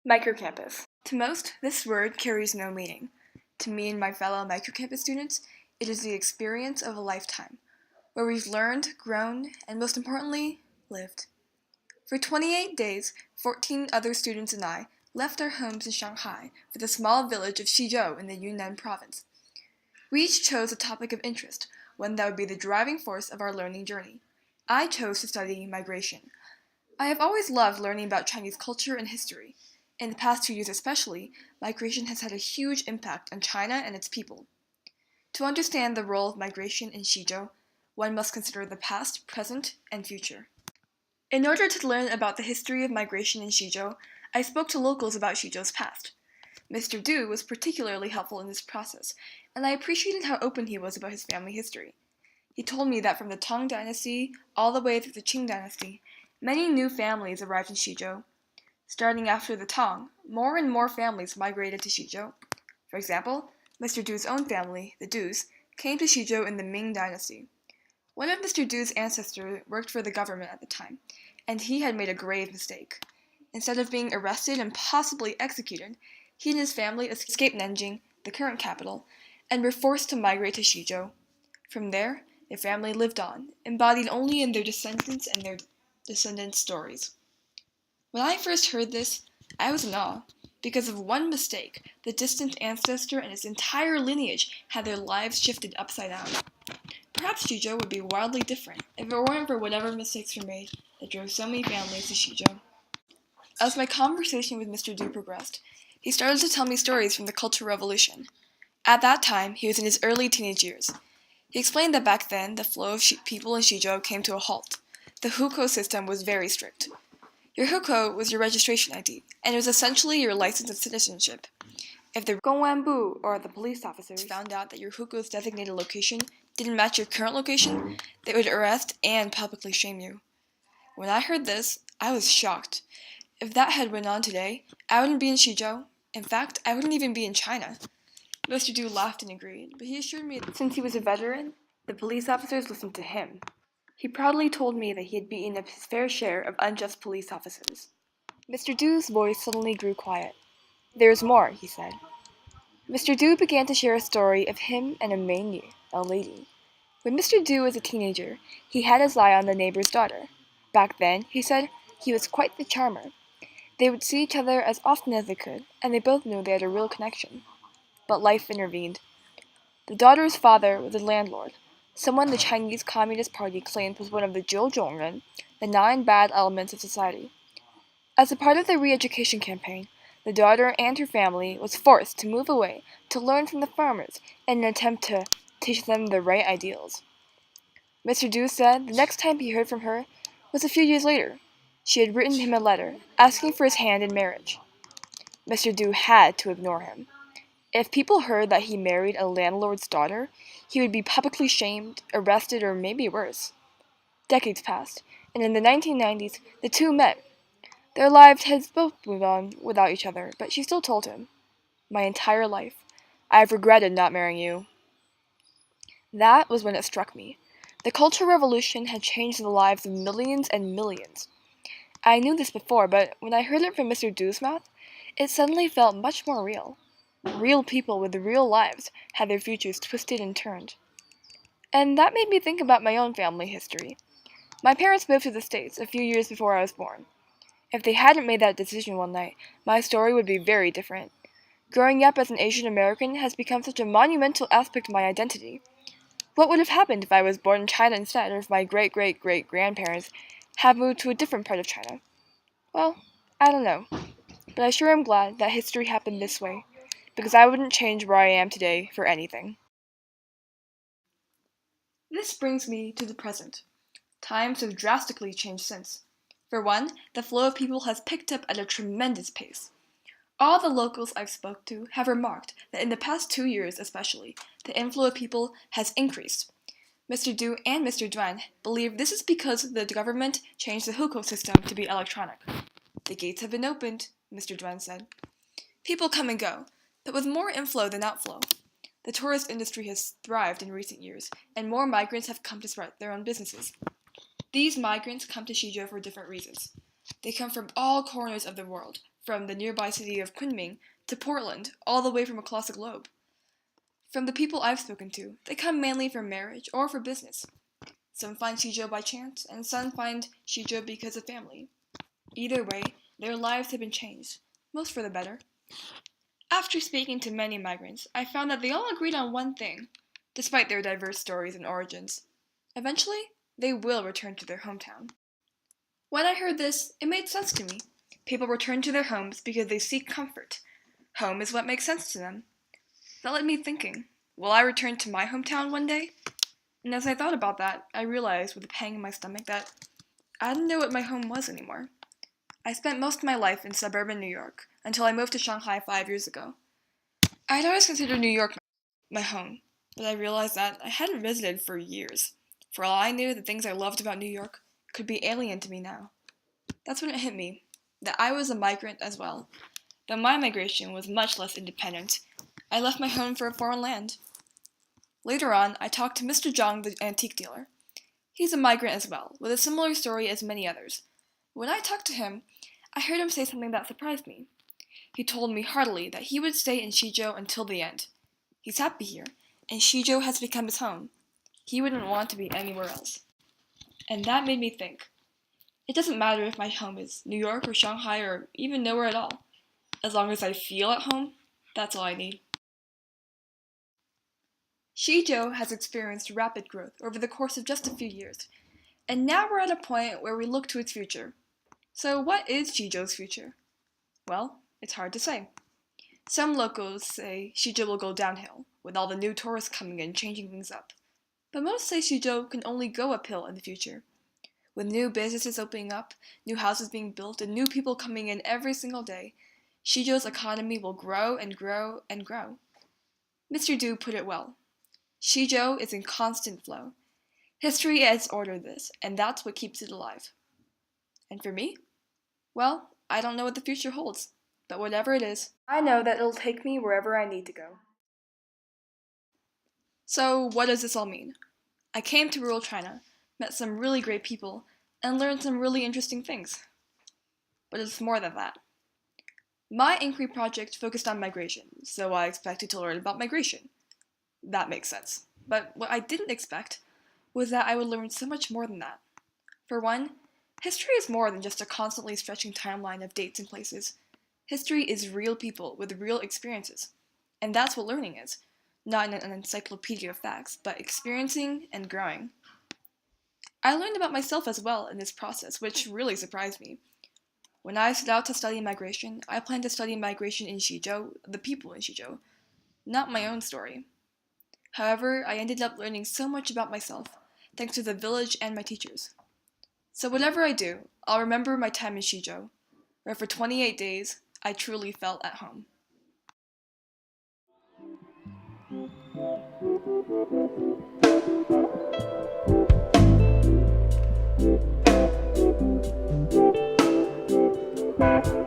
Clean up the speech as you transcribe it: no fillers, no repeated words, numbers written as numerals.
Microcampus. To most, this word carries no meaning. To me and my fellow Microcampus students, it is the experience of a lifetime, where we've learned, grown, and most importantly, lived. For 28 days, 14 other students and I left our homes in Shanghai for the small village of Xizhou in the Yunnan province. We each chose a topic of interest, one that would be the driving force of our learning journey. I chose to study migration. I have always loved learning about Chinese culture and history. In the past 2 years especially, migration has had a huge impact on China and its people. To understand the role of migration in Xizhou, one must consider the past, present, and future. In order to learn about the history of migration in Xizhou, I spoke to locals about Xizhou's past. Mr. Du was particularly helpful in this process, and I appreciated how open he was about his family history. He told me that from the Tang Dynasty all the way through the Qing Dynasty, many new families arrived in Xizhou. Starting after the Tang, more and more families migrated to Xizhou. For example, Mr. Du's own family, the Dus, came to Xizhou in the Ming Dynasty. One of Mr. Du's ancestors worked for the government at the time, and he had made a grave mistake. Instead of being arrested and possibly executed, he and his family escaped Nanjing, the current capital, and were forced to migrate to Xizhou. From there, their family lived on, embodied only in their descendants and their descendants' stories. When I first heard this, I was in awe. Because of one mistake, the distant ancestor and his entire lineage had their lives shifted upside down. Perhaps Xizhou would be wildly different if it weren't for whatever mistakes were made that drove so many families to Xizhou. As my conversation with Mr. Du progressed, he started to tell me stories from the Cultural Revolution. At that time, he was in his early teenage years. He explained that back then, the flow of people in Xizhou came to a halt. The hukou system was very strict. Your hukou was your registration ID, and it was essentially your license of citizenship. If the Gongwanbu, or the police officers, found out that your hukou's designated location didn't match your current location, they would arrest and publicly shame you. When I heard this, I was shocked. If that had went on today, I wouldn't be in Xizhou. In fact, I wouldn't even be in China. Mr. Du laughed and agreed, but he assured me that since he was a veteran, the police officers listened to him. He proudly told me that he had beaten up his fair share of unjust police officers. Mr. Du's voice suddenly grew quiet. "There's more," he said. Mr. Du began to share a story of him and a Meinyu, a lady. When Mr. Du was a teenager, he had his eye on the neighbor's daughter. Back then, he said, he was quite the charmer. They would see each other as often as they could, and they both knew they had a real connection. But life intervened. The daughter's father was a landlord, someone the Chinese Communist Party claimed was one of the Zhou the 9 bad elements of society. As a part of the re-education campaign, the daughter and her family was forced to move away to learn from the farmers in an attempt to teach them the right ideals. Mr. Du said the next time he heard from her was a few years later. She had written him a letter asking for his hand in marriage. Mr. Du had to ignore him. If people heard that he married a landlord's daughter, he would be publicly shamed, arrested, or maybe worse. Decades passed, and in the 1990s, the two met. Their lives had both moved on without each other, but she still told him, "My entire life, I have regretted not marrying you." That was when it struck me. The Cultural Revolution had changed the lives of millions and millions. I knew this before, but when I heard it from Mr. Du's mouth, it suddenly felt much more real. Real people with real lives had their futures twisted and turned. And that made me think about my own family history. My parents moved to the States a few years before I was born. If they hadn't made that decision one night, my story would be very different. Growing up as an Asian American has become such a monumental aspect of my identity. What would have happened if I was born in China instead, or if my great-great-great-grandparents had moved to a different part of China? Well, I don't know. But I sure am glad that history happened this way, because I wouldn't change where I am today for anything. This brings me to the present. Times have drastically changed since. For one, the flow of people has picked up at a tremendous pace. All the locals I've spoke to have remarked that in the past 2 years especially, the inflow of people has increased. Mr. Du and Mr. Duan believe this is because the government changed the hukou system to be electronic. "The gates have been opened," Mr. Duan said. "People come and go, but with more inflow than outflow. The tourist industry has thrived in recent years, and more migrants have come to start their own businesses. These migrants come to Xizhou for different reasons. They come from all corners of the world, from the nearby city of Kunming to Portland, all the way from across the globe. From the people I've spoken to, they come mainly for marriage or for business. Some find Shizhou by chance, and some find Shizhou because of family. Either way, their lives have been changed, most for the better. After speaking to many migrants, I found that they all agreed on one thing, despite their diverse stories and origins. Eventually, they will return to their hometown. When I heard this, it made sense to me. People return to their homes because they seek comfort. Home is what makes sense to them. That led me thinking, will I return to my hometown one day? And as I thought about that, I realized with a pang in my stomach that I didn't know what my home was anymore. I spent most of my life in suburban New York until I moved to Shanghai 5 years ago. I'd always considered New York my home, but I realized that I hadn't visited for years. For all I knew, the things I loved about New York could be alien to me now. That's when it hit me, that I was a migrant as well. Though my migration was much less independent, I left my home for a foreign land. Later on, I talked to Mr. Zhang, the antique dealer. He's a migrant as well, with a similar story as many others. When I talked to him, I heard him say something that surprised me. He told me heartily that he would stay in Shizhou until the end. He's happy here, and Shizhou has become his home. He wouldn't want to be anywhere else. And that made me think. It doesn't matter if my home is New York or Shanghai or even nowhere at all. As long as I feel at home, that's all I need. Shizhou has experienced rapid growth over the course of just a few years, and now we're at a point where we look to its future. So what is Shizhou's future? Well, it's hard to say. Some locals say Shizhou will go downhill, with all the new tourists coming in changing things up. But most say Shizhou can only go uphill in the future. With new businesses opening up, new houses being built, and new people coming in every single day, Shizhou's economy will grow and grow and grow. Mr. Du put it well. Shizhou is in constant flow. History has ordered this, and that's what keeps it alive. And for me? Well, I don't know what the future holds, but whatever it is, I know that it'll take me wherever I need to go. So, what does this all mean? I came to rural China, met some really great people, and learned some really interesting things. But it's more than that. My inquiry project focused on migration, so I expected to learn about migration. That makes sense. But what I didn't expect was that I would learn so much more than that. For one, history is more than just a constantly stretching timeline of dates and places. History is real people with real experiences. And that's what learning is. Not an encyclopedia of facts, but experiencing and growing. I learned about myself as well in this process, which really surprised me. When I set out to study migration, I planned to study migration in Shizhou, the people in Shizhou, not my own story. However, I ended up learning so much about myself, thanks to the village and my teachers. So whatever I do, I'll remember my time in Shizhou, where for 28 days, I truly felt at home. Thank you.